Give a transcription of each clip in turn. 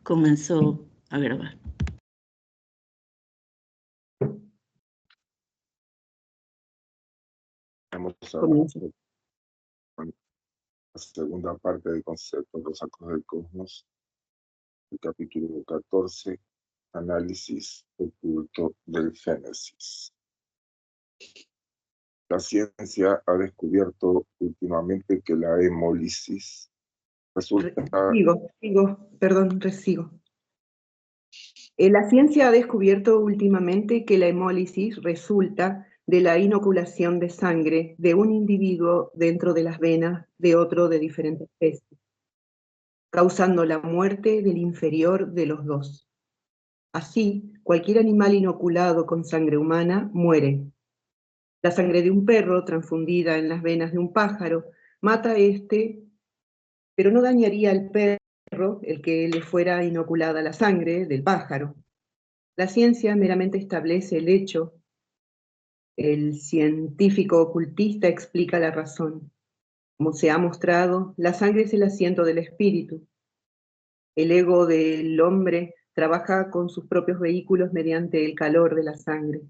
comenzó a grabar. Vamos a la segunda parte del concepto de los actos del cosmos, el capítulo 14, análisis oculto del Génesis. La ciencia ha descubierto últimamente que la hemólisis resulta... Resigo. La ciencia ha descubierto últimamente que la hemólisis resulta de la inoculación de sangre de un individuo dentro de las venas de otro de diferente especie, causando la muerte del inferior de los dos. Así, cualquier animal inoculado con sangre humana muere. La sangre de un perro transfundida en las venas de un pájaro mata a este, pero no dañaría al perro el que le fuera inoculada la sangre del pájaro. La ciencia meramente establece el hecho. El científico ocultista explica la razón. Como se ha mostrado, la sangre es el asiento del espíritu. El ego del hombre trabaja con sus propios vehículos mediante el calor de la sangre.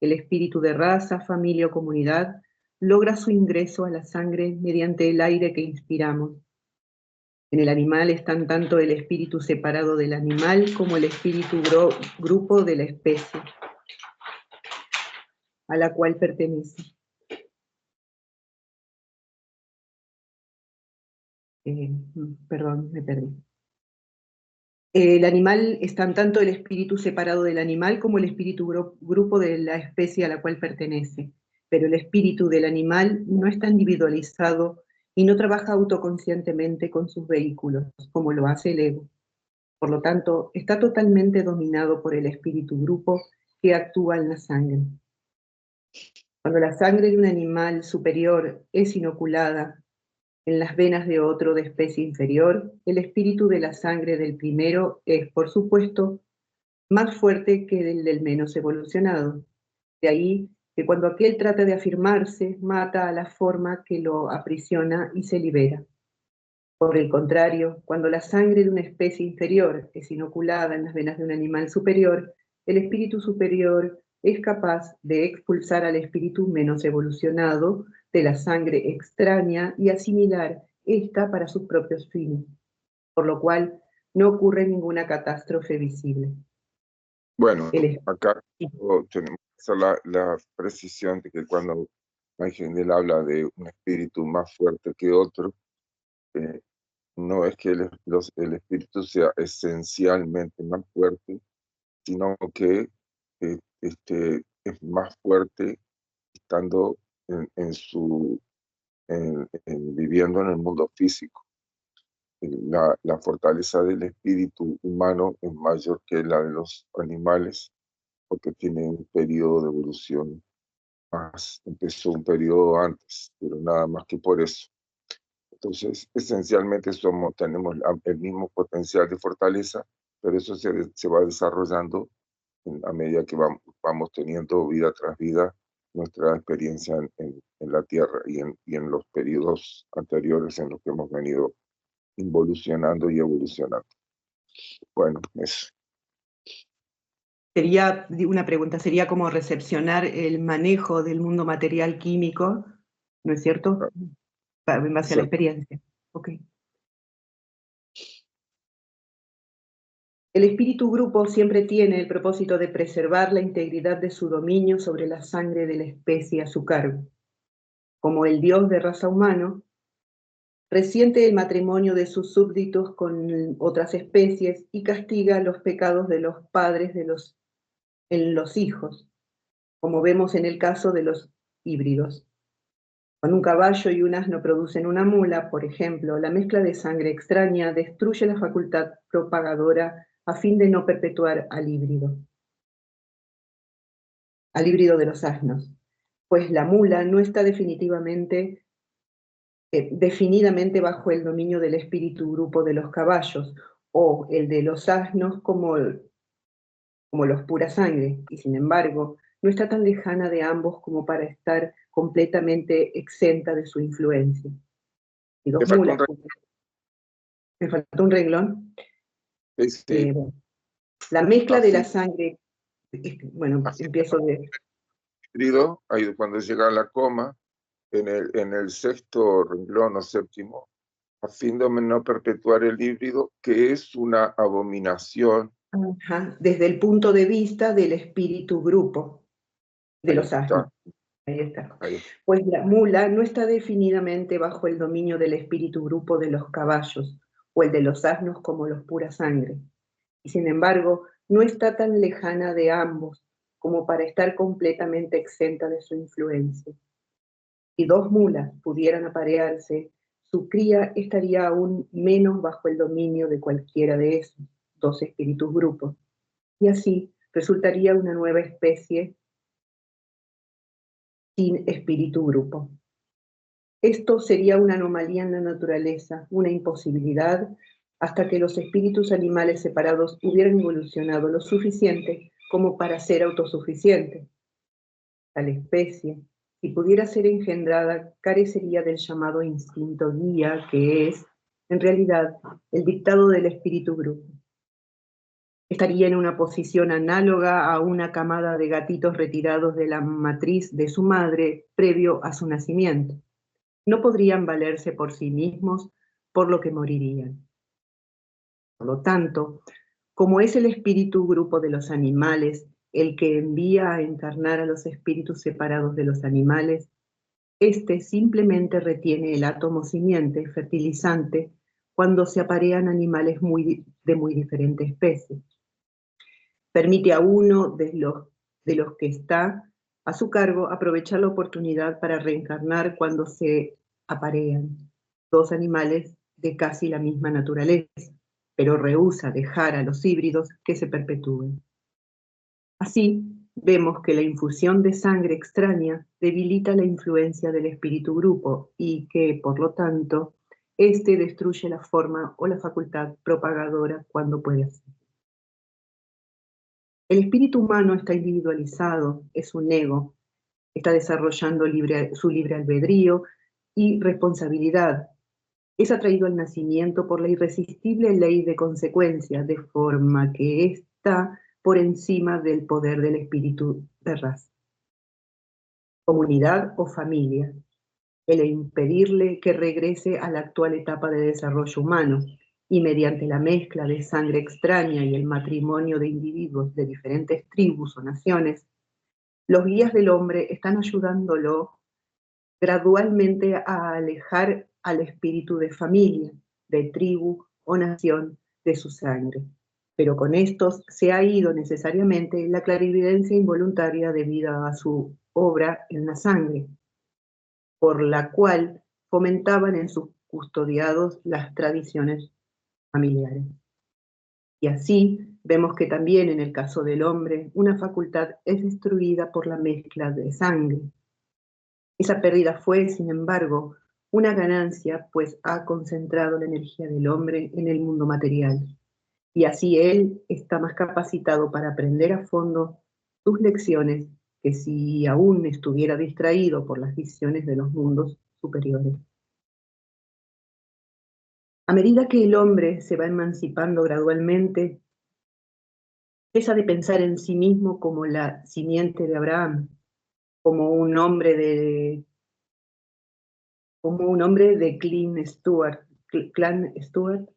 El espíritu de raza, familia o comunidad logra su ingreso a la sangre mediante el aire que inspiramos. En el animal están tanto el espíritu separado del animal como el espíritu grupo de la especie a la cual pertenece. Perdón, me perdí. El animal están tanto el espíritu separado del animal como el espíritu grupo de la especie a la cual pertenece. Pero el espíritu del animal no está individualizado y no trabaja autoconscientemente con sus vehículos, como lo hace el ego. Por lo tanto, está totalmente dominado por el espíritu grupo que actúa en la sangre. Cuando la sangre de un animal superior es inoculada en las venas de otro de especie inferior, el espíritu de la sangre del primero es, por supuesto, más fuerte que el del menos evolucionado. De ahí que cuando aquel trata de afirmarse, mata a la forma que lo aprisiona y se libera. Por el contrario, cuando la sangre de una especie inferior es inoculada en las venas de un animal superior, el espíritu superior es capaz de expulsar al espíritu menos evolucionado de la sangre extraña y asimilar esta para sus propios fines, por lo cual no ocurre ninguna catástrofe visible. Bueno, acá tenemos que hacer la precisión de que cuando Ángel habla de un espíritu más fuerte que otro, no es que el espíritu sea esencialmente más fuerte, sino que es más fuerte estando viviendo en el mundo físico. La fortaleza del espíritu humano es mayor que la de los animales, porque tiene un periodo de evolución empezó un periodo antes, pero nada más que por eso. Entonces, esencialmente tenemos el mismo potencial de fortaleza, pero eso se va desarrollando a medida que vamos teniendo vida tras vida nuestra experiencia en la Tierra y en los periodos anteriores en los que hemos venido involucionando y evolucionando. Bueno, eso. Sería una pregunta, sería como recepcionar el manejo del mundo material químico, ¿no es cierto? En base a la experiencia. Okay. El espíritu grupo siempre tiene el propósito de preservar la integridad de su dominio sobre la sangre de la especie a su cargo. Como el dios de raza humano, resiente el matrimonio de sus súbditos con otras especies y castiga los pecados de los padres en los hijos, como vemos en el caso de los híbridos. Cuando un caballo y un asno producen una mula, por ejemplo, la mezcla de sangre extraña destruye la facultad propagadora a fin de no perpetuar al híbrido de los asnos, pues la mula no está definidamente bajo el dominio del espíritu grupo de los caballos, o el de los asnos como los pura sangre, y sin embargo, no está tan lejana de ambos como para estar completamente exenta de su influencia. Y dos mulas. Me faltó un renglón. Bueno, la mezcla de la Así, sangre, bueno, así empiezo de... híbrido, ahí cuando llega a la coma, en el sexto renglón o séptimo, a fin de no perpetuar el híbrido, que es una abominación. Ajá, desde el punto de vista del espíritu grupo, de Ahí los asnos. está, Ahí está. ahí está. Pues la mula no está definidamente bajo el dominio del espíritu grupo de los caballos o el de los asnos como los pura sangre. Y sin embargo, no está tan lejana de ambos como para estar completamente exenta de su influencia. Si dos mulas pudieran aparearse, su cría estaría aún menos bajo el dominio de cualquiera de esos dos espíritus grupos, y así resultaría una nueva especie sin espíritu grupo. Esto sería una anomalía en la naturaleza, una imposibilidad, hasta que los espíritus animales separados hubieran evolucionado lo suficiente como para ser autosuficientes. Tal especie, si pudiera ser engendrada, carecería del llamado instinto guía, que es, en realidad, el dictado del espíritu grupo. Estaría en una posición análoga a una camada de gatitos retirados de la matriz de su madre previo a su nacimiento. No podrían valerse por sí mismos, por lo que morirían. Por lo tanto, como es el espíritu grupo de los animales el que envía a encarnar a los espíritus separados de los animales, este simplemente retiene el átomo simiente, fertilizante, cuando se aparean animales de muy diferente especie. Permite a uno de los que está a su cargo aprovechar la oportunidad para reencarnar cuando se aparean dos animales de casi la misma naturaleza, pero rehúsa dejar a los híbridos que se perpetúen. Así, vemos que la infusión de sangre extraña debilita la influencia del espíritu grupo y que, por lo tanto, éste destruye la forma o la facultad propagadora cuando puede hacerlo. El espíritu humano está individualizado, es un ego, está desarrollando su libre albedrío y responsabilidad. Es atraído al nacimiento por la irresistible ley de consecuencia, de forma que está por encima del poder del espíritu de raza. Comunidad o familia, el impedirle que regrese a la actual etapa de desarrollo humano, y mediante la mezcla de sangre extraña y el matrimonio de individuos de diferentes tribus o naciones, los guías del hombre están ayudándolo gradualmente a alejar al espíritu de familia, de tribu o nación de su sangre. Pero con estos se ha ido necesariamente la clarividencia involuntaria debido a su obra en la sangre, por la cual fomentaban en sus custodiados las tradiciones familiares. Y así vemos que también en el caso del hombre, una facultad es destruida por la mezcla de sangre. Esa pérdida fue, sin embargo, una ganancia, pues ha concentrado la energía del hombre en el mundo material. Y así él está más capacitado para aprender a fondo sus lecciones que si aún estuviera distraído por las visiones de los mundos superiores. A medida que el hombre se va emancipando gradualmente, cesa de pensar en sí mismo como la simiente de Abraham, como un hombre de Clan Stewart,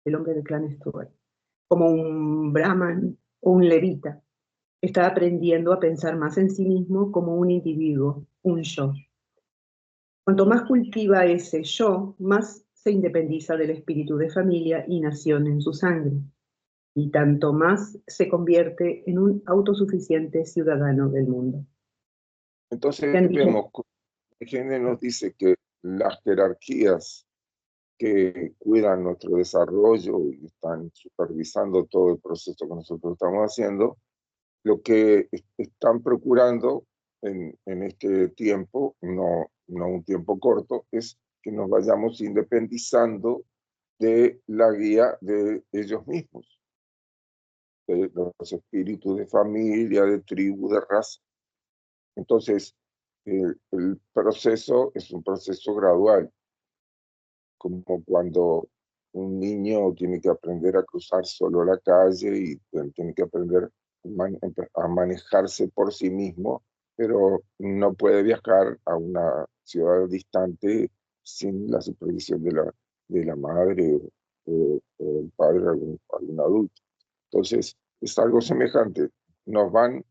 el hombre de Clan Stewart, como un brahman o un levita. Está aprendiendo a pensar más en sí mismo como un individuo, un yo. Cuanto más cultiva ese yo, más se independiza del espíritu de familia y nación en su sangre, y tanto más se convierte en un autosuficiente ciudadano del mundo. Entonces vemos que Higiene nos dice que las jerarquías que cuidan nuestro desarrollo y están supervisando todo el proceso que nosotros estamos haciendo, lo que están procurando en este tiempo, no un tiempo corto, es que nos vayamos independizando de la guía de ellos mismos, de los espíritus de familia, de tribu, de raza. Entonces, el proceso es un proceso gradual, como cuando un niño tiene que aprender a cruzar solo la calle y tiene que aprender a manejarse por sí mismo, pero no puede viajar a una ciudad distante sin la supervisión de la madre o el padre, algún adulto. Entonces, es algo semejante. Nos van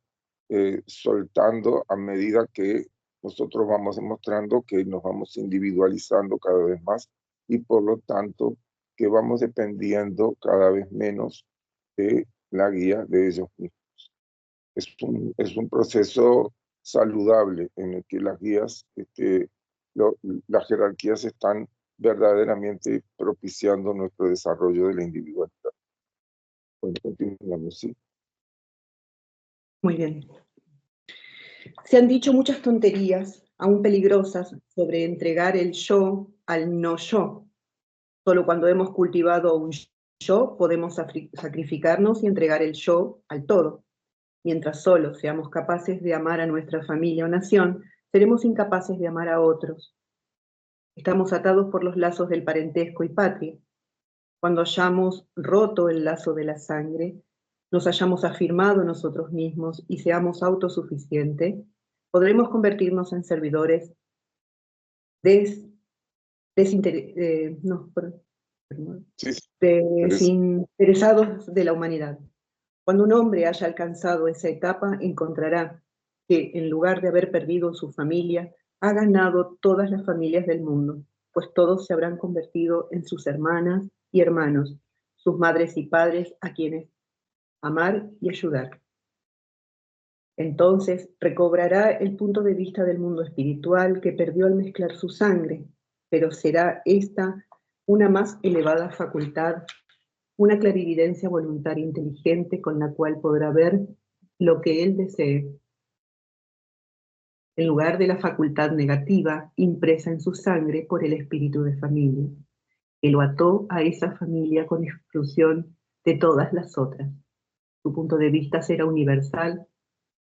soltando a medida que nosotros vamos demostrando que nos vamos individualizando cada vez más y por lo tanto que vamos dependiendo cada vez menos de la guía de ellos mismos. Es un proceso saludable en el que las guías, las jerarquías están verdaderamente propiciando nuestro desarrollo de la individualidad. Bueno, continuamos, ¿sí? Muy bien. Se han dicho muchas tonterías, aún peligrosas, sobre entregar el yo al no yo. Solo cuando hemos cultivado un yo podemos sacrificarnos y entregar el yo al todo. Mientras solo seamos capaces de amar a nuestra familia o nación, seremos incapaces de amar a otros. Estamos atados por los lazos del parentesco y patria. Cuando hayamos roto el lazo de la sangre, nos hayamos afirmado nosotros mismos y seamos autosuficientes, podremos convertirnos en servidores desinteresados de la humanidad. Cuando un hombre haya alcanzado esa etapa, encontrará que, en lugar de haber perdido su familia, ha ganado todas las familias del mundo, pues todos se habrán convertido en sus hermanas y hermanos, sus madres y padres a quienes amar y ayudar. Entonces recobrará el punto de vista del mundo espiritual que perdió al mezclar su sangre, pero será esta una más elevada facultad, una clarividencia voluntaria inteligente con la cual podrá ver lo que él desee, en lugar de la facultad negativa impresa en su sangre por el espíritu de familia, que lo ató a esa familia con exclusión de todas las otras. Su punto de vista será universal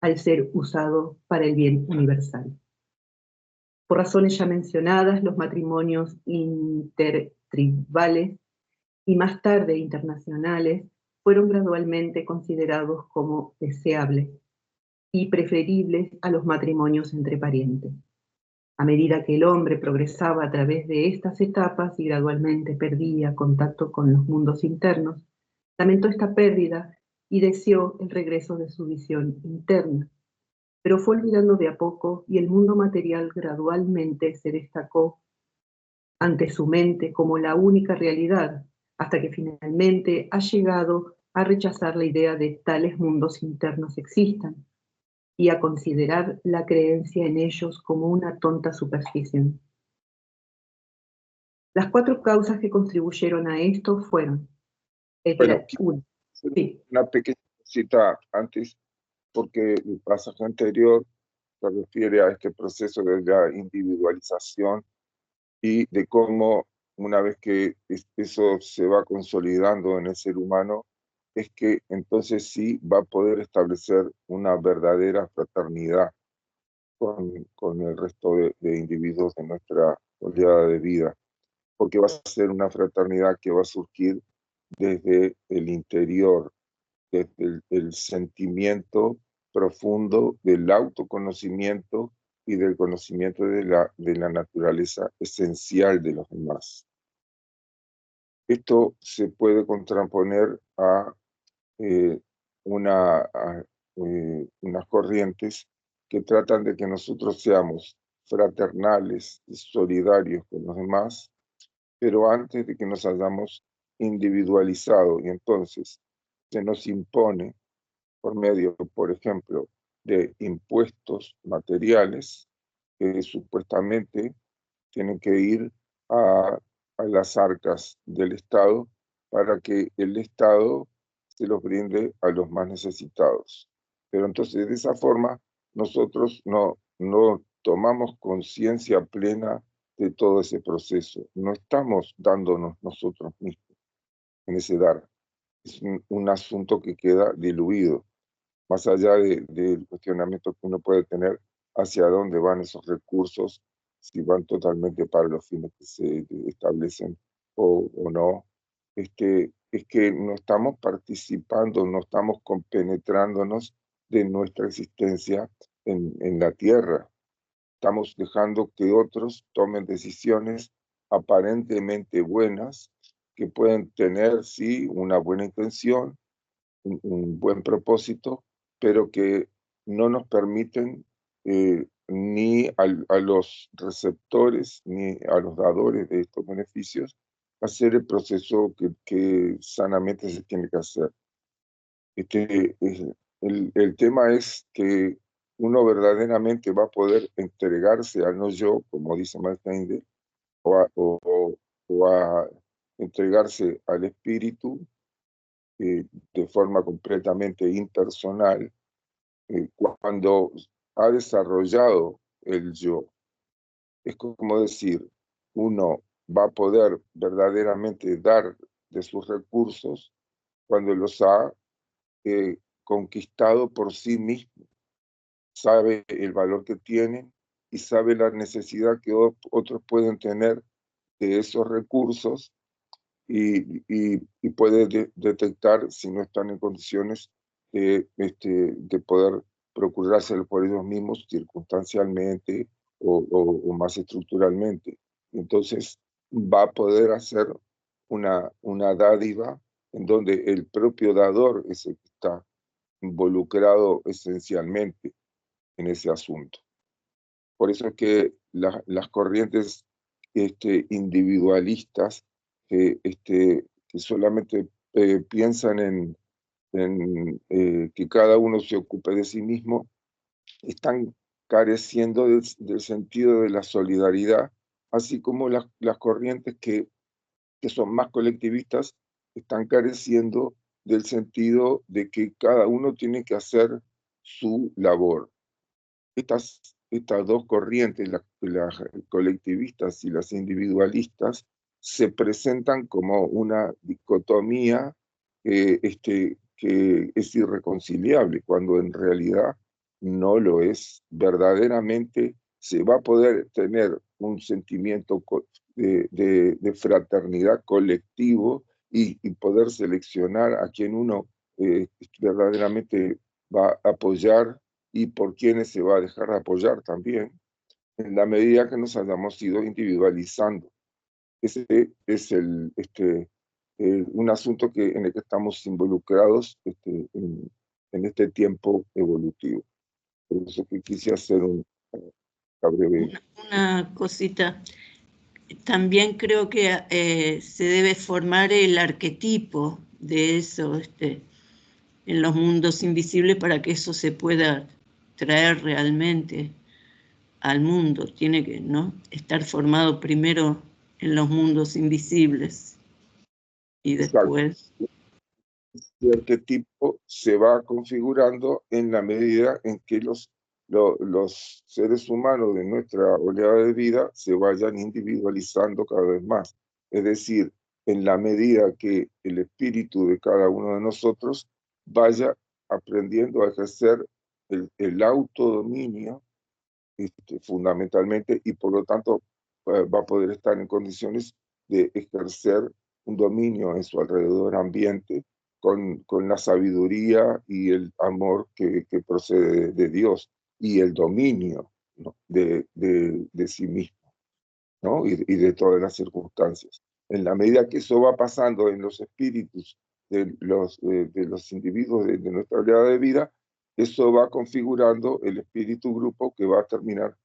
al ser usado para el bien universal. Por razones ya mencionadas, los matrimonios intertribales y más tarde internacionales fueron gradualmente considerados como deseables y preferibles a los matrimonios entre parientes. A medida que el hombre progresaba a través de estas etapas y gradualmente perdía contacto con los mundos internos, lamentó esta pérdida y deseó el regreso de su visión interna, pero fue olvidando de a poco y el mundo material gradualmente se destacó ante su mente como la única realidad, hasta que finalmente ha llegado a rechazar la idea de tales mundos internos existan y a considerar la creencia en ellos como una tonta superstición. Las 4 causas que contribuyeron a esto fueron: Bueno, sí. una pequeña cosita antes, porque el pasaje anterior se refiere a este proceso de la individualización y de cómo una vez que eso se va consolidando en el ser humano, es que entonces sí va a poder establecer una verdadera fraternidad con el resto de individuos de nuestra oleada de vida, porque va a ser una fraternidad que va a surgir desde el interior, desde el sentimiento profundo del autoconocimiento y del conocimiento de la naturaleza esencial de los demás. Esto se puede contraponer a unas corrientes que tratan de que nosotros seamos fraternales y solidarios con los demás, pero antes de que nos hayamos individualizado, y entonces se nos impone por medio, por ejemplo, de impuestos materiales que supuestamente tienen que ir a las arcas del Estado para que el Estado se los brinde a los más necesitados. Pero entonces de esa forma nosotros no tomamos conciencia plena de todo ese proceso. No estamos dándonos nosotros mismos en ese dar. Es un asunto que queda diluido, más allá del cuestionamiento que uno puede tener hacia dónde van esos recursos, si van totalmente para los fines que se establecen o no, es que no estamos participando, no estamos compenetrándonos de nuestra existencia en la Tierra. Estamos dejando que otros tomen decisiones aparentemente buenas, que pueden tener, sí, una buena intención, un buen propósito, pero que no nos permiten ni a los receptores ni a los dadores de estos beneficios hacer el proceso que sanamente se tiene que hacer. El tema es que uno verdaderamente va a poder entregarse al no yo, como dice Max Heindel, o a entregarse al espíritu de forma completamente impersonal cuando ha desarrollado el yo. Es como decir, uno va a poder verdaderamente dar de sus recursos cuando los ha conquistado por sí mismo, sabe el valor que tienen y sabe la necesidad que otros pueden tener de esos recursos y puede detectar si no están en condiciones de poder procurárselo por ellos mismos circunstancialmente o más estructuralmente. Entonces va a poder hacer una dádiva en donde el propio dador es el que está involucrado esencialmente en ese asunto. Por eso es que las corrientes individualistas que solamente piensan en que cada uno se ocupe de sí mismo, están careciendo del sentido de la solidaridad, así como las corrientes que son más colectivistas están careciendo del sentido de que cada uno tiene que hacer su labor. Estas dos corrientes, las colectivistas y las individualistas, se presentan como una dicotomía que es irreconciliable, cuando en realidad no lo es. Verdaderamente se va a poder tener un sentimiento de fraternidad colectivo y poder seleccionar a quien uno verdaderamente va a apoyar y por quienes se va a dejar apoyar también, en la medida que nos hayamos ido individualizando. Ese es un asunto en el que estamos involucrados en este tiempo evolutivo. Por eso que quise hacer una breve... Una cosita. También creo que se debe formar el arquetipo de eso en los mundos invisibles para que eso se pueda traer realmente al mundo. Tiene que, ¿no?, estar formado primero en los mundos invisibles y después... El arquetipo se va configurando en la medida en que los seres humanos de nuestra oleada de vida se vayan individualizando cada vez más. Es decir, en la medida que el espíritu de cada uno de nosotros vaya aprendiendo a ejercer el autodominio fundamentalmente, y por lo tanto va a poder estar en condiciones de ejercer un dominio en su alrededor ambiente con la sabiduría y el amor que procede de Dios y el dominio, ¿no?, de sí mismo, ¿no?, y de todas las circunstancias. En la medida que eso va pasando en los espíritus de los individuos de nuestra oleada de vida, eso va configurando el espíritu grupo que va a terminar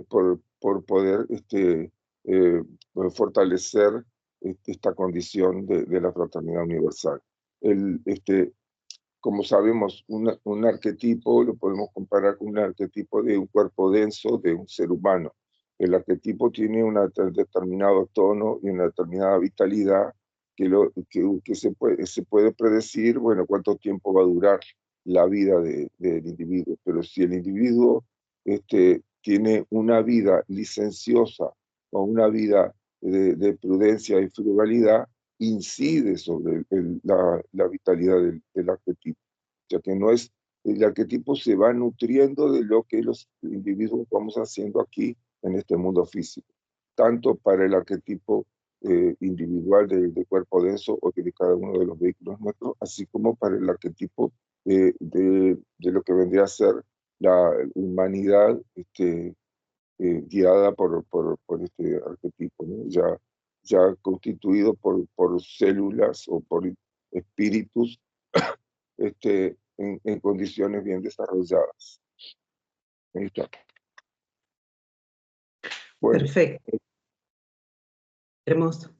por poder fortalecer esta condición de la fraternidad universal. El, como sabemos, un arquetipo lo podemos comparar con un arquetipo de un cuerpo denso de un ser humano. El arquetipo tiene un determinado tono y una determinada vitalidad que se puede predecir, bueno, cuánto tiempo va a durar la vida del individuo. Pero si el individuo tiene una vida licenciosa o una vida de prudencia y frugalidad, incide sobre la vitalidad del arquetipo. O sea que no es, el arquetipo se va nutriendo de lo que los individuos vamos haciendo aquí en este mundo físico, tanto para el arquetipo individual del cuerpo denso o de cada uno de los vehículos nuestros, así como para el arquetipo de lo que vendría a ser la humanidad guiada por este arquetipo, ¿no? Ya constituido por células o por espíritus en condiciones bien desarrolladas. Ahí está. Bueno. Perfecto. Hermoso.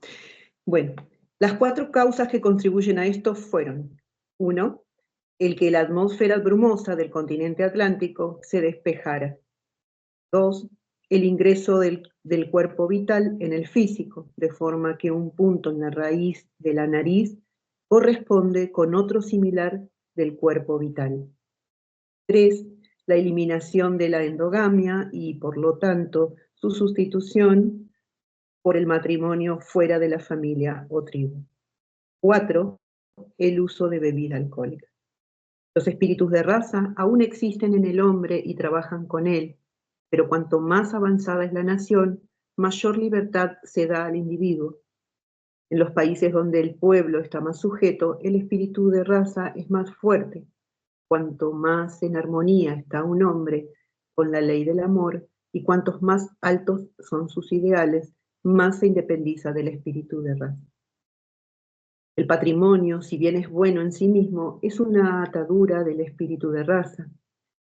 Bueno, las 4 causas que contribuyen a esto fueron: 1, el que la atmósfera brumosa del continente atlántico se despejara. 2, el ingreso del cuerpo vital en el físico, de forma que un punto en la raíz de la nariz corresponde con otro similar del cuerpo vital. 3, la eliminación de la endogamia y, por lo tanto, su sustitución por el matrimonio fuera de la familia o tribu. 4, el uso de bebida alcohólica. Los espíritus de raza aún existen en el hombre y trabajan con él, pero cuanto más avanzada es la nación, mayor libertad se da al individuo. En los países donde el pueblo está más sujeto, el espíritu de raza es más fuerte. Cuanto más en armonía está un hombre con la ley del amor y cuantos más altos son sus ideales, más se independiza del espíritu de raza. El patrimonio, si bien es bueno en sí mismo, es una atadura del espíritu de raza.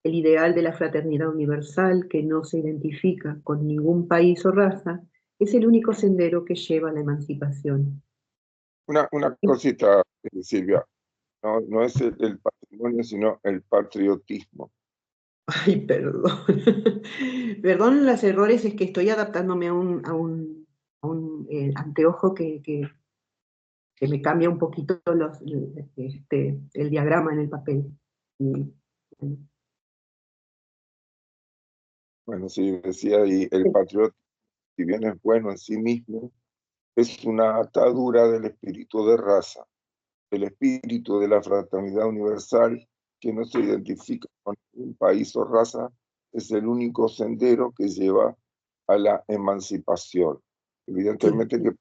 El ideal de la fraternidad universal, que no se identifica con ningún país o raza, es el único sendero que lleva a la emancipación. Una cosita, Silvia, no es el patrimonio, sino el patriotismo. Ay, perdón. Perdón los errores, es que estoy adaptándome a un anteojo que me cambia un poquito el diagrama en el papel. Bueno, sí, decía ahí, el patriotismo, si bien es bueno en sí mismo, es una atadura del espíritu de raza, el espíritu de la fraternidad universal, que no se identifica con un país o raza, es el único sendero que lleva a la emancipación. Evidentemente Sí. que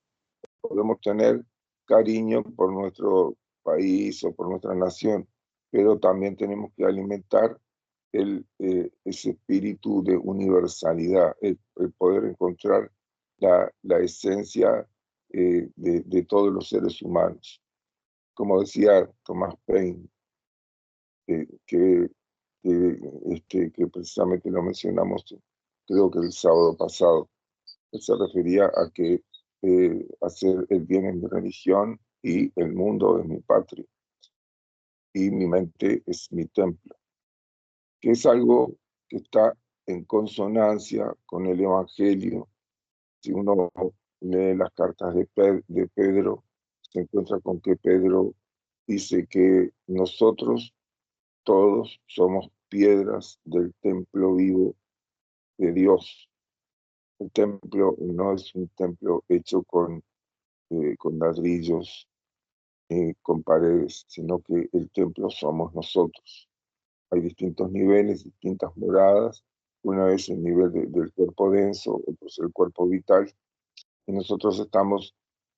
podemos tener cariño por nuestro país o por nuestra nación, pero también tenemos que alimentar ese espíritu de universalidad, el poder encontrar la esencia de todos los seres humanos. Como decía Thomas Paine, que precisamente lo mencionamos, creo que el sábado pasado, él se refería a que hacer el bien es mi religión y el mundo es mi patria y mi mente es mi templo, que es algo que está en consonancia con el Evangelio. Si uno lee las cartas de Pedro, se encuentra con que Pedro dice que nosotros todos somos piedras del templo vivo de Dios. El templo no es un templo hecho con ladrillos, con paredes, sino que el templo somos nosotros. Hay distintos niveles, distintas moradas. Una es el nivel del cuerpo denso, otro es el cuerpo vital. Y nosotros estamos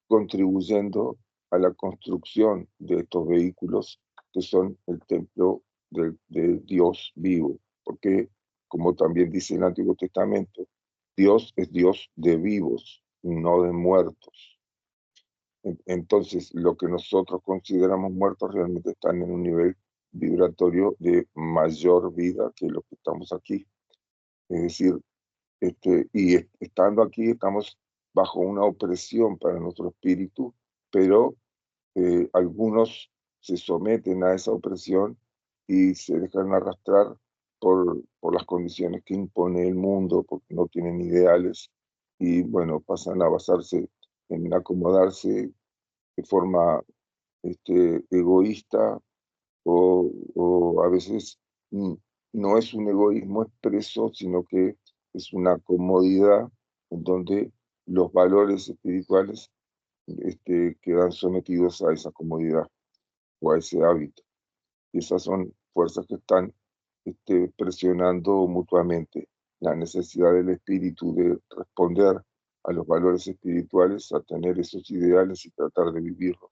contribuyendo a la construcción de estos vehículos que son el templo de Dios vivo. Porque, como también dice el Antiguo Testamento, Dios es Dios de vivos, no de muertos. Entonces, lo que nosotros consideramos muertos realmente están en un nivel vibratorio de mayor vida que los que estamos aquí. Es decir, estando aquí estamos bajo una opresión para nuestro espíritu, pero algunos se someten a esa opresión y se dejan arrastrar por las condiciones que impone el mundo, porque no tienen ideales y bueno, pasan a basarse en acomodarse de forma egoísta o a veces mm, no es un egoísmo expreso, sino que es una comodidad en donde los valores espirituales quedan sometidos a esa comodidad o a ese hábito. Y esas son fuerzas que están presionando mutuamente la necesidad del espíritu de responder a los valores espirituales, a tener esos ideales y tratar de vivirlos.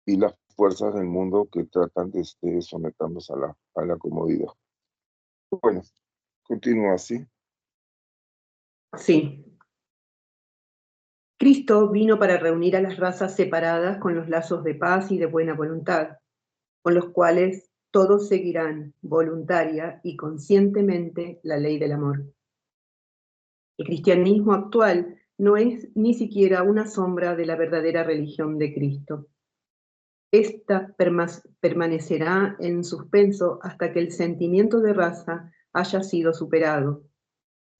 Y las fuerzas del mundo que tratan de someternos a la comodidad. Bueno, continúa así. Sí. Cristo vino para reunir a las razas separadas con los lazos de paz y de buena voluntad, con los cuales todos seguirán voluntaria y conscientemente la ley del amor. El cristianismo actual no es ni siquiera una sombra de la verdadera religión de Cristo. Esta permanecerá en suspenso hasta que el sentimiento de raza haya sido superado.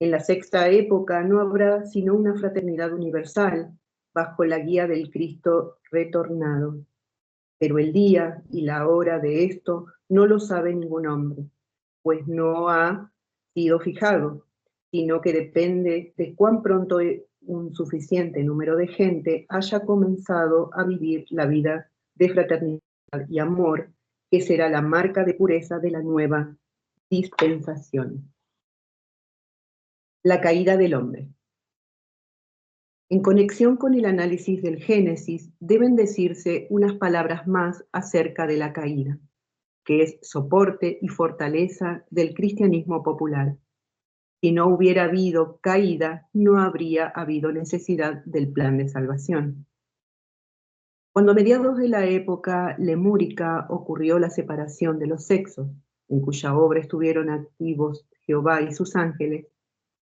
En la sexta época no habrá sino una fraternidad universal bajo la guía del Cristo retornado. Pero el día y la hora de esto no lo sabe ningún hombre, pues no ha sido fijado, sino que depende de cuán pronto un suficiente número de gente haya comenzado a vivir la vida de fraternidad y amor, que será la marca de pureza de la nueva dispensación. La caída del hombre. En conexión con el análisis del Génesis, deben decirse unas palabras más acerca de la caída, que es soporte y fortaleza del cristianismo popular. Si no hubiera habido caída, no habría habido necesidad del plan de salvación. Cuando a mediados de la época lemúrica ocurrió la separación de los sexos, en cuya obra estuvieron activos Jehová y sus ángeles,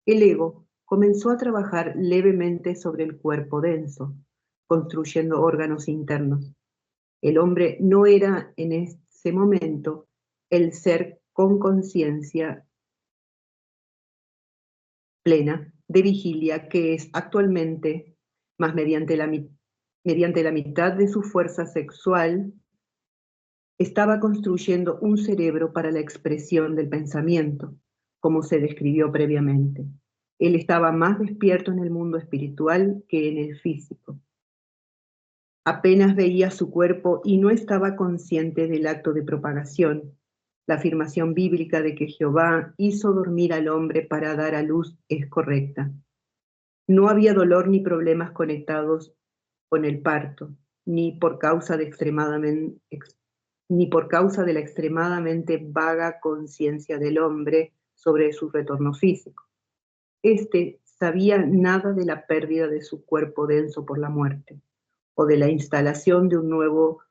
el ego comenzó a trabajar levemente sobre el cuerpo denso, construyendo órganos internos. El hombre no era en ese momento el ser con conciencia plena de vigilia que es actualmente, más mediante la mitad de su fuerza sexual, estaba construyendo un cerebro para la expresión del pensamiento, como se describió previamente. Él estaba más despierto en el mundo espiritual que en el físico. Apenas veía su cuerpo y no estaba consciente del acto de propagación. La afirmación bíblica de que Jehová hizo dormir al hombre para dar a luz es correcta. No había dolor ni problemas conectados con el parto, ni por causa de la extremadamente vaga conciencia del hombre sobre su retorno físico. Sabía nada de la pérdida de su cuerpo denso por la muerte, o de la instalación de un nuevo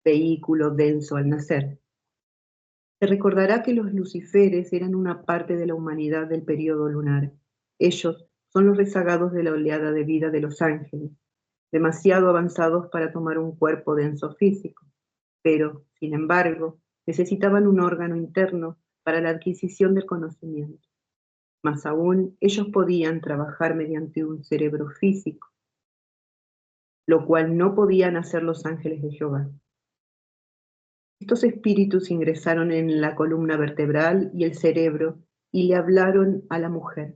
vehículo denso al nacer. Se recordará que los luciferes eran una parte de la humanidad del período lunar. Ellos son los rezagados de la oleada de vida de los ángeles, demasiado avanzados para tomar un cuerpo denso físico, pero, sin embargo, necesitaban un órgano interno para la adquisición del conocimiento. Más aún, ellos podían trabajar mediante un cerebro físico, lo cual no podían hacer los ángeles de Jehová. Estos espíritus ingresaron en la columna vertebral y el cerebro y le hablaron a la mujer,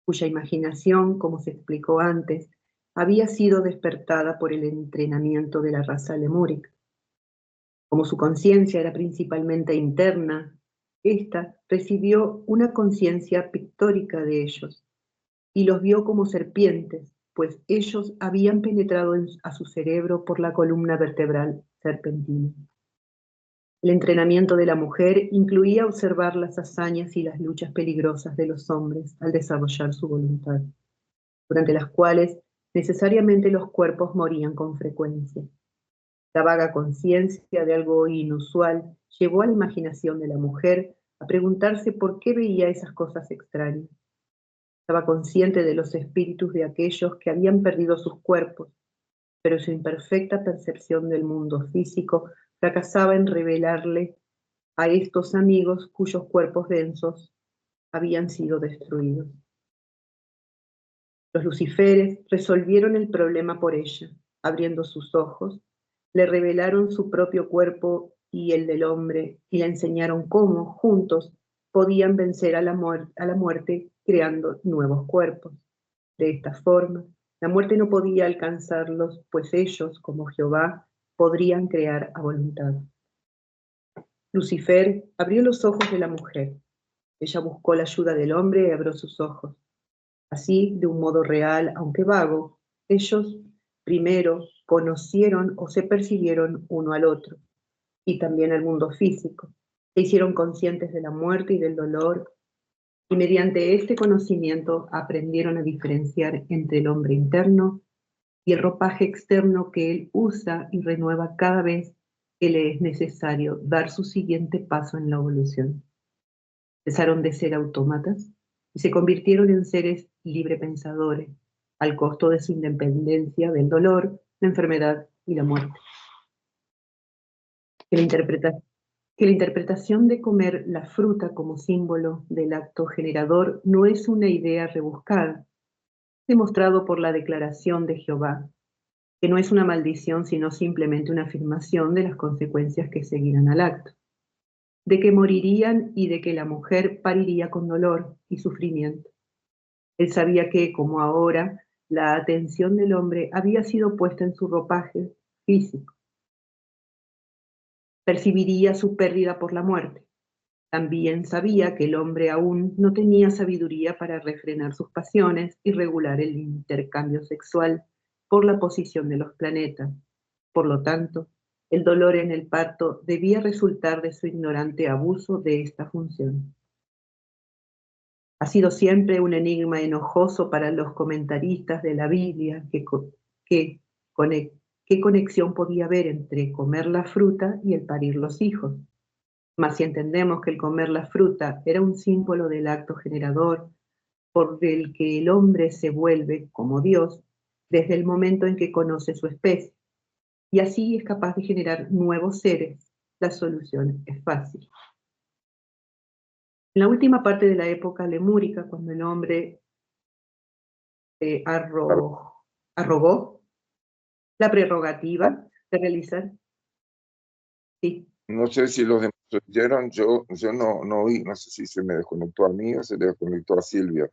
cuya imaginación, como se explicó antes, había sido despertada por el entrenamiento de la raza lemúrica. Como su conciencia era principalmente interna, ésta recibió una conciencia pictórica de ellos y los vio como serpientes, pues ellos habían penetrado a su cerebro por la columna vertebral serpentina. El entrenamiento de la mujer incluía observar las hazañas y las luchas peligrosas de los hombres al desarrollar su voluntad, durante las cuales necesariamente los cuerpos morían con frecuencia. La vaga conciencia de algo inusual llevó a la imaginación de la mujer a preguntarse por qué veía esas cosas extrañas. Estaba consciente de los espíritus de aquellos que habían perdido sus cuerpos, pero su imperfecta percepción del mundo físico fracasaba en revelarle a estos amigos cuyos cuerpos densos habían sido destruidos. Los luciferes resolvieron el problema por ella, abriendo sus ojos, le revelaron su propio cuerpo y el del hombre, y le enseñaron cómo, juntos, podían vencer a la muerte creando nuevos cuerpos. De esta forma, la muerte no podía alcanzarlos, pues ellos, como Jehová, podrían crear a voluntad. Lucifer abrió los ojos de la mujer. Ella buscó la ayuda del hombre y abrió sus ojos. Así, de un modo real, aunque vago, ellos primero conocieron o se percibieron uno al otro, y también al mundo físico. Se hicieron conscientes de la muerte y del dolor, y mediante este conocimiento aprendieron a diferenciar entre el hombre interno y el ropaje externo que él usa y renueva cada vez que le es necesario dar su siguiente paso en la evolución. Cesaron de ser autómatas y se convirtieron en seres librepensadores, al costo de su independencia del dolor, la enfermedad y la muerte. Que la interpretación de comer la fruta como símbolo del acto generador no es una idea rebuscada, demostrado por la declaración de Jehová, que no es una maldición sino simplemente una afirmación de las consecuencias que seguirán al acto, de que morirían y de que la mujer pariría con dolor y sufrimiento. Él sabía que, como ahora, la atención del hombre había sido puesta en su ropaje físico. Percibiría su pérdida por la muerte. También sabía que el hombre aún no tenía sabiduría para refrenar sus pasiones y regular el intercambio sexual por la posición de los planetas. Por lo tanto, el dolor en el parto debía resultar de su ignorante abuso de esta función. Ha sido siempre un enigma enojoso para los comentaristas de la Biblia qué conexión podía haber entre comer la fruta y el parir los hijos. Mas si entendemos que el comer la fruta era un símbolo del acto generador por el que el hombre se vuelve como Dios desde el momento en que conoce su especie, y así es capaz de generar nuevos seres, la solución es fácil. En la última parte de la época lemúrica, cuando el hombre arrogó la prerrogativa de realizar. Sí. No sé si los demás oyeron, yo no oí, no sé si se me desconectó a mí o se le desconectó a Silvia.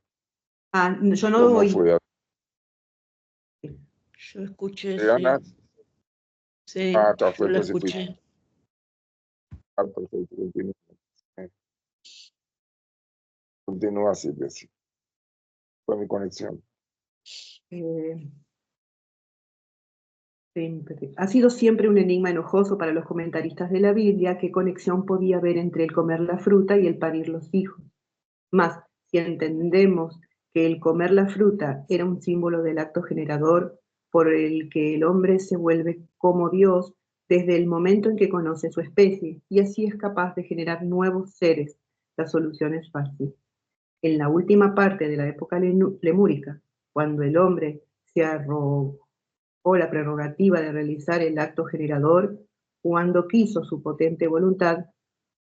Yo no ¿Cómo oí. fue? Yo escuché, Ana? Sí, Acá yo fue, la pues escuché. perfecto, continúa Silvia, sí. Fue mi conexión. Ha sido siempre un enigma enojoso para los comentaristas de la Biblia qué conexión podía haber entre el comer la fruta y el parir los hijos. Mas, si entendemos que el comer la fruta era un símbolo del acto generador por el que el hombre se vuelve como Dios desde el momento en que conoce su especie y así es capaz de generar nuevos seres, la solución es fácil. En la última parte de la época lemúrica, cuando el hombre se arrogó la prerrogativa de realizar el acto generador, cuando quiso su potente voluntad,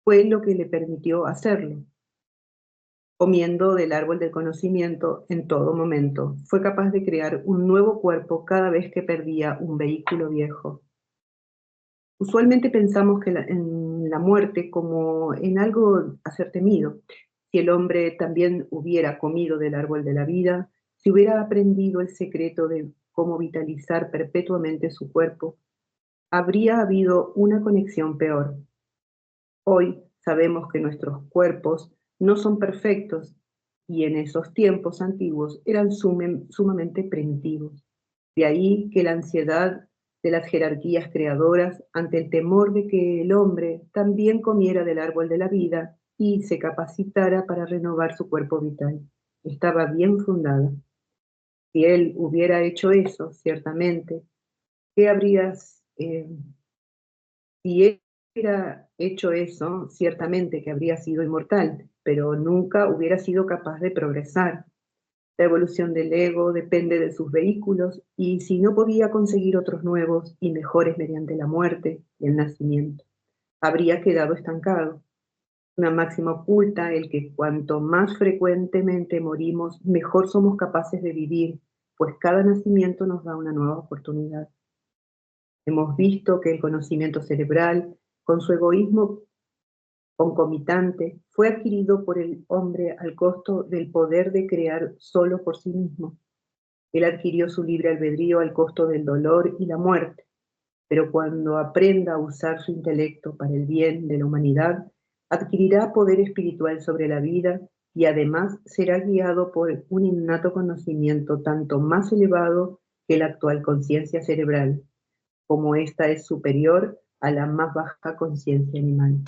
fue lo que le permitió hacerlo. Comiendo del árbol del conocimiento en todo momento, fue capaz de crear un nuevo cuerpo cada vez que perdía un vehículo viejo. Usualmente pensamos en la muerte como en algo a ser temido. Si el hombre también hubiera comido del árbol de la vida, si hubiera aprendido el secreto de cómo vitalizar perpetuamente su cuerpo, habría habido una conexión peor. Hoy sabemos que nuestros cuerpos no son perfectos y en esos tiempos antiguos eran sumamente primitivos. De ahí que la ansiedad de las jerarquías creadoras ante el temor de que el hombre también comiera del árbol de la vida y se capacitara para renovar su cuerpo vital. Estaba bien fundada. Si él hubiera hecho eso, ciertamente, ¿qué habrías si él hubiera hecho eso, ciertamente que habría sido inmortal, pero nunca hubiera sido capaz de progresar? La evolución del ego depende de sus vehículos y si no podía conseguir otros nuevos y mejores mediante la muerte y el nacimiento, habría quedado estancado. Una máxima oculta el que cuanto más frecuentemente morimos, mejor somos capaces de vivir, pues cada nacimiento nos da una nueva oportunidad. Hemos visto que el conocimiento cerebral, con su egoísmo concomitante, fue adquirido por el hombre al costo del poder de crear solo por sí mismo. Él adquirió su libre albedrío al costo del dolor y la muerte, pero cuando aprenda a usar su intelecto para el bien de la humanidad, adquirirá poder espiritual sobre la vida y además será guiado por un innato conocimiento tanto más elevado que la actual conciencia cerebral, como ésta es superior a la más baja conciencia animal.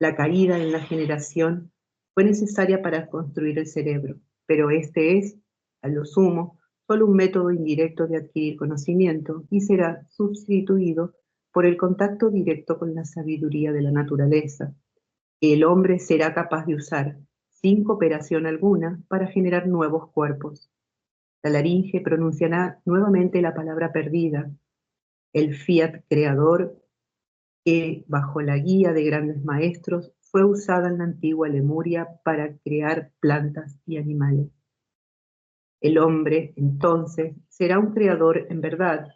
La caída en la generación fue necesaria para construir el cerebro, pero este es, a lo sumo, solo un método indirecto de adquirir conocimiento y será sustituido por el contacto directo con la sabiduría de la naturaleza, que el hombre será capaz de usar, sin cooperación alguna, para generar nuevos cuerpos. La laringe pronunciará nuevamente la palabra perdida, el fiat creador que, bajo la guía de grandes maestros, fue usada en la antigua Lemuria para crear plantas y animales. El hombre, entonces, será un creador en verdad,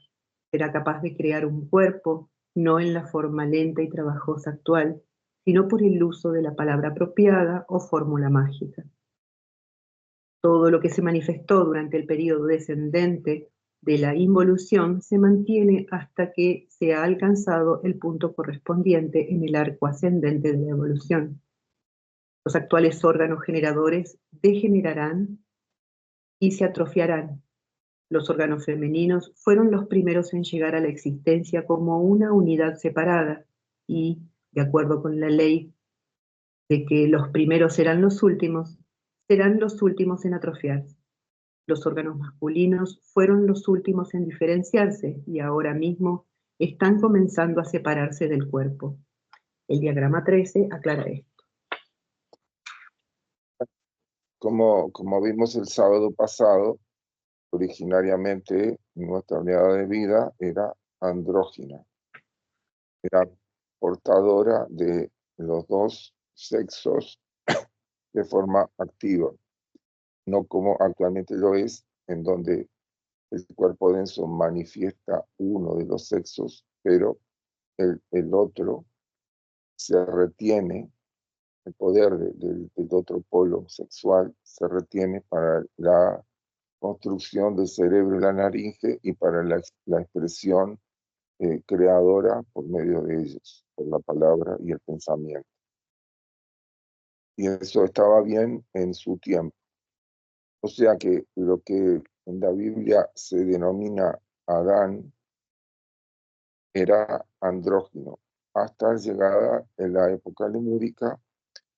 será capaz de crear un cuerpo, no en la forma lenta y trabajosa actual, sino por el uso de la palabra apropiada o fórmula mágica. Todo lo que se manifestó durante el periodo descendente de la involución se mantiene hasta que se ha alcanzado el punto correspondiente en el arco ascendente de la evolución. Los actuales órganos generadores degenerarán y se atrofiarán. Los órganos femeninos fueron los primeros en llegar a la existencia como una unidad separada y, de acuerdo con la ley de que los primeros serán los últimos en atrofiarse. Los órganos masculinos fueron los últimos en diferenciarse y ahora mismo están comenzando a separarse del cuerpo. El diagrama 13 aclara esto. Como vimos el sábado pasado, originariamente nuestra unidad de vida era andrógina. Era portadora de los dos sexos de forma activa, no como actualmente lo es, en donde el cuerpo denso manifiesta uno de los sexos, pero el otro se retiene, el poder del otro polo sexual se retiene para la construcción del cerebro y la laringe y para la expresión creadora por medio de ellos, por la palabra y el pensamiento. Y eso estaba bien en su tiempo. O sea que lo que en la Biblia se denomina Adán era andrógino, hasta llegada en la época lemúrica,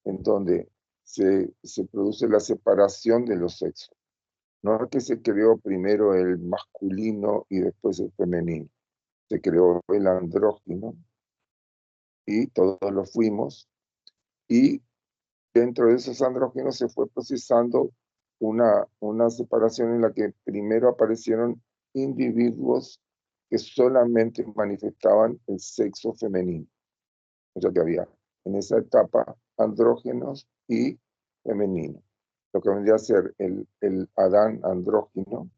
en donde se produce la separación de los sexos. No es que se creó primero el masculino y después el femenino. Se creó el andrógino y todos lo fuimos. Y dentro de esos andrógenos se fue procesando una separación en la que primero aparecieron individuos que solamente manifestaban el sexo femenino. O sea que había en esa etapa andrógenos y femeninos. Lo que vendría a ser el Adán andrógino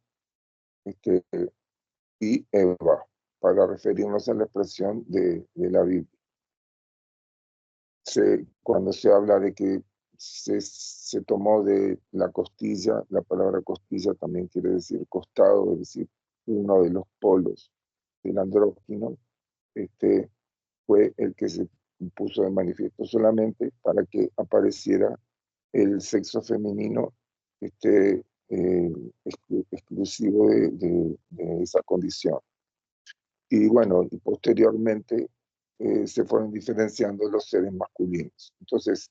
y Eva, para referirnos a la expresión de la Biblia. Cuando se habla de que se tomó de la costilla, la palabra costilla también quiere decir costado, es decir, uno de los polos del andrógino, fue el que se puso de manifiesto solamente para que apareciera el sexo femenino exclusivo de esa condición. Y bueno, y posteriormente se fueron diferenciando los seres masculinos. Entonces,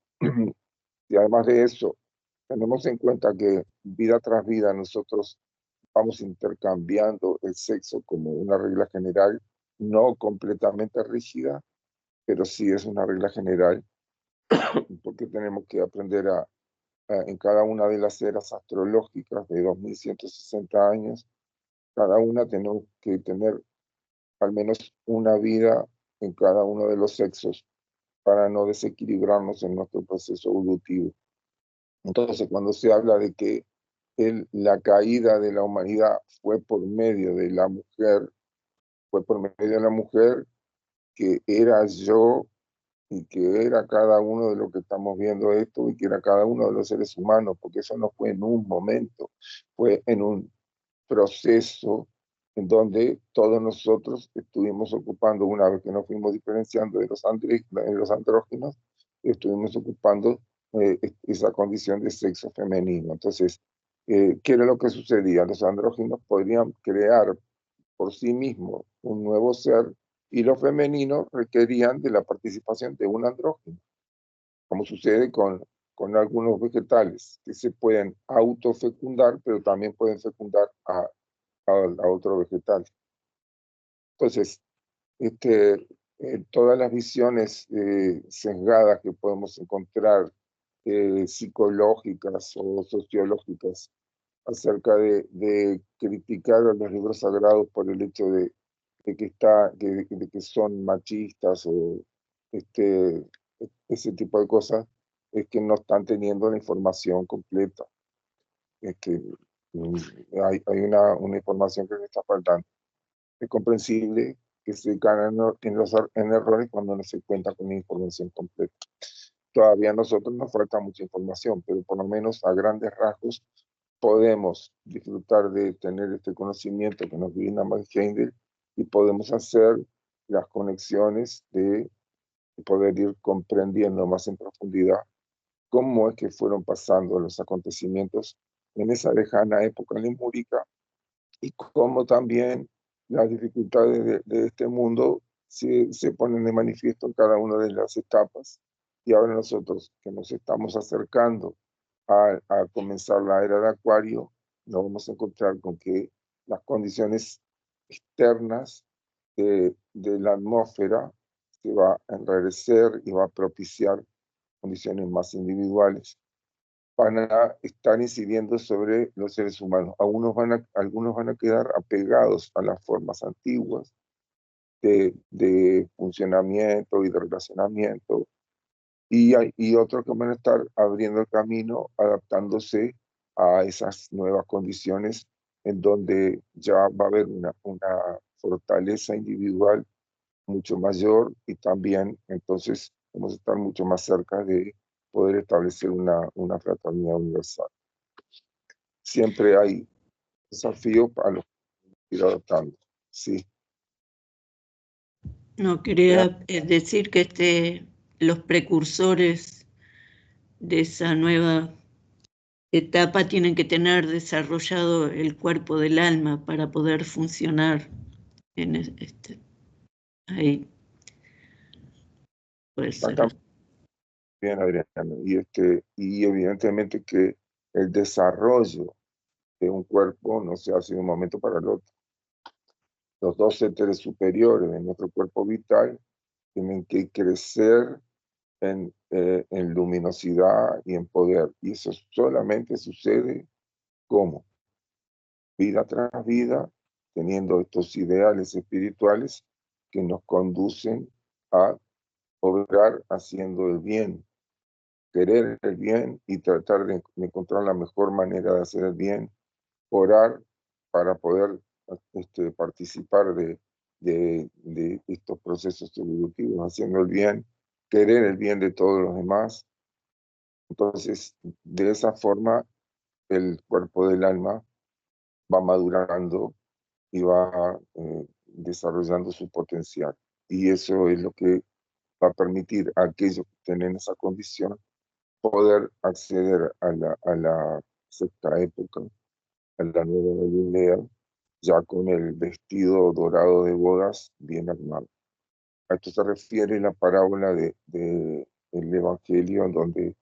y además de eso, tenemos en cuenta que vida tras vida nosotros vamos intercambiando el sexo como una regla general, no completamente rígida, pero sí es una regla general, porque tenemos que aprender en cada una de las eras astrológicas de 2160 años, cada una tenemos que tener al menos una vida en cada uno de los sexos para no desequilibrarnos en nuestro proceso evolutivo. Entonces, cuando se habla de que la caída de la humanidad fue por medio de la mujer, que era yo y que era cada uno de los que estamos viendo esto y que era cada uno de los seres humanos, porque eso no fue en un momento, fue en un proceso en donde todos nosotros estuvimos ocupando, una vez que nos fuimos diferenciando de los andróginos, estuvimos ocupando esa condición de sexo femenino. Entonces, ¿qué era lo que sucedía? Los andróginos podrían crear por sí mismos un nuevo ser y los femeninos requerían de la participación de un andrógeno, como sucede con algunos vegetales que se pueden autofecundar, pero también pueden fecundar a otro vegetal. Entonces, todas las visiones sesgadas que podemos encontrar, psicológicas o sociológicas, acerca de criticar a los libros sagrados por el hecho de que son machistas o ese tipo de cosas, es que no están teniendo la información completa. Mm, hay una información que les está faltando. Es comprensible que se caen en errores cuando no se cuenta con la información completa. Todavía a nosotros nos falta mucha información, pero por lo menos a grandes rasgos podemos disfrutar de tener este conocimiento que nos brinda Max Heindel y podemos hacer las conexiones de poder ir comprendiendo más en profundidad cómo es que fueron pasando los acontecimientos en esa lejana época lemúrica y cómo también las dificultades de este mundo se ponen de manifiesto en cada una de las etapas. Y ahora nosotros que nos estamos acercando a comenzar la era de Acuario, nos vamos a encontrar con que las condiciones externas de la atmósfera se va a enrarecer y va a propiciar condiciones más individuales, van a estar incidiendo sobre los seres humanos. Algunos van a quedar apegados a las formas antiguas de funcionamiento y de relacionamiento, y otros que van a estar abriendo el camino, adaptándose a esas nuevas condiciones en donde ya va a haber una fortaleza individual mucho mayor y también entonces vamos a estar mucho más cerca de poder establecer una fraternidad universal. Siempre hay desafíos para los que ir adaptando. Sí. No, quería decir que los precursores de esa nueva etapa tienen que tener desarrollado el cuerpo del alma para poder funcionar en ahí. Puede ser. Bien, Adriana. Y evidentemente que el desarrollo de un cuerpo no se hace de un momento para el otro. Los dos éteres superiores de nuestro cuerpo vital tienen que crecer en luminosidad y en poder. Y eso solamente sucede como vida tras vida, teniendo estos ideales espirituales que nos conducen a obrar haciendo el bien, querer el bien y tratar de encontrar la mejor manera de hacer el bien, orar para poder participar de estos procesos evolutivos, haciendo el bien, querer el bien de todos los demás. Entonces, de esa forma, el cuerpo del alma va madurando y va desarrollando su potencial. Y eso es lo que va a permitir a aquellos que tienen esa condición poder acceder a la sexta época, a la nueva Galilea, ya con el vestido dorado de bodas bien armado. A esto se refiere la parábola del Evangelio, donde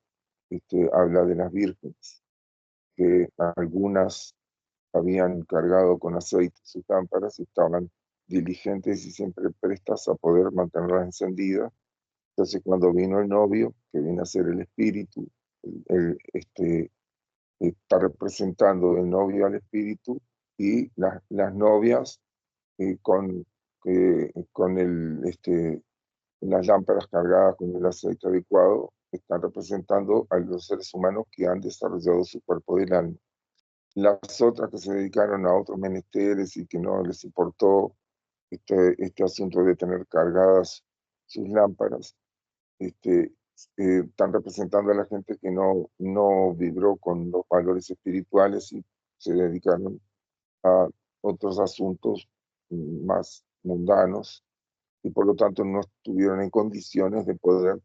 habla de las vírgenes, que algunas habían cargado con aceite sus lámparas y estaban diligentes y siempre prestas a poder mantenerlas encendidas. Entonces, cuando vino el novio, que viene a ser el espíritu, está representando el novio al espíritu, y las novias con las lámparas cargadas con el aceite adecuado están representando a los seres humanos que han desarrollado su cuerpo del alma. Las otras que se dedicaron a otros menesteres y que no les importó este asunto de tener cargadas sus lámparas, están representando a la gente que no vibró con los valores espirituales y se dedicaron a otros asuntos más mundanos y por lo tanto no estuvieron en condiciones de poder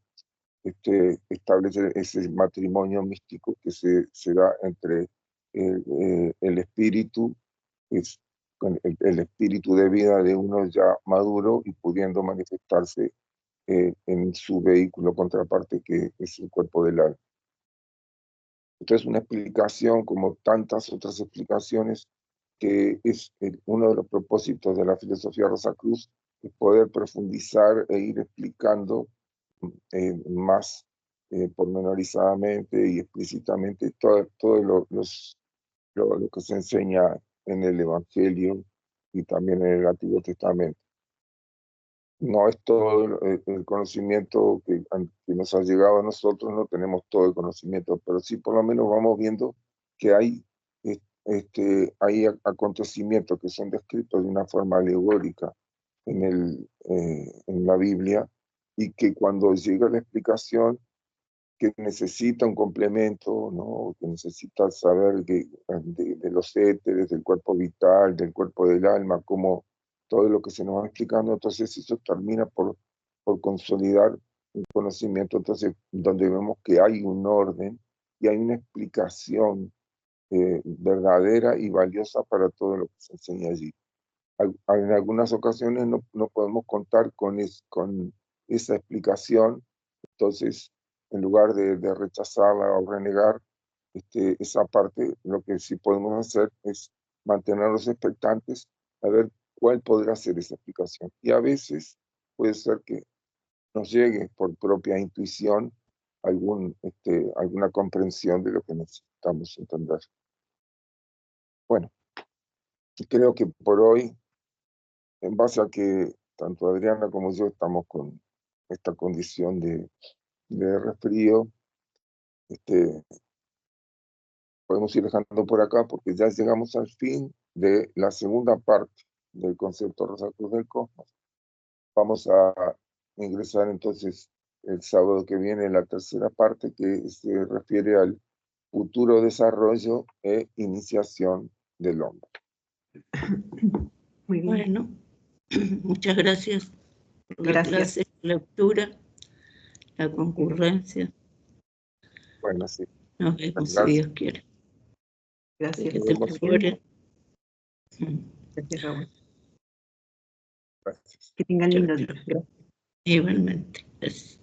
establece ese matrimonio místico que se da entre el espíritu, con el espíritu de vida de uno ya maduro y pudiendo manifestarse en su vehículo contraparte, que es el cuerpo del alma. Entonces, una explicación, como tantas otras explicaciones, que es uno de los propósitos de la filosofía Rosacruz, es poder profundizar e ir explicando más pormenorizadamente y explícitamente todo lo que se enseña en el Evangelio y también en el Antiguo Testamento. No es todo el conocimiento que nos ha llegado a nosotros, no tenemos todo el conocimiento, pero sí por lo menos vamos viendo que hay acontecimientos que son descritos de una forma alegórica en la Biblia, y que cuando llega la explicación, que necesita un complemento, ¿no? Que necesita saber de los éteres, del cuerpo vital, del cuerpo del alma, como todo lo que se nos va explicando, entonces eso termina por consolidar un conocimiento, entonces donde vemos que hay un orden y hay una explicación verdadera y valiosa para todo lo que se enseña allí. En algunas ocasiones no podemos contar con esa explicación, entonces en lugar de rechazarla o renegar esa parte, lo que sí podemos hacer es mantenernos expectantes a ver cuál podrá ser esa explicación. Y a veces puede ser que nos llegue por propia intuición alguna comprensión de lo que necesitamos entender. Bueno, creo que por hoy, en base a que tanto Adriana como yo estamos con esta condición de resfrío, podemos ir dejando por acá porque ya llegamos al fin de la segunda parte del concepto Rosacruz del Cosmos. Vamos a ingresar entonces el sábado que viene la tercera parte, que se refiere al futuro desarrollo e iniciación del hombre. Muy bien. Bueno, muchas gracias por la clase, la lectura, la concurrencia. Bueno, sí. Nos vemos si Gracias. Dios quiere. Gracias. Que te mejore. Gracias, Raúl. Gracias. Que tengan lindo día. Gracias. Igualmente. Gracias.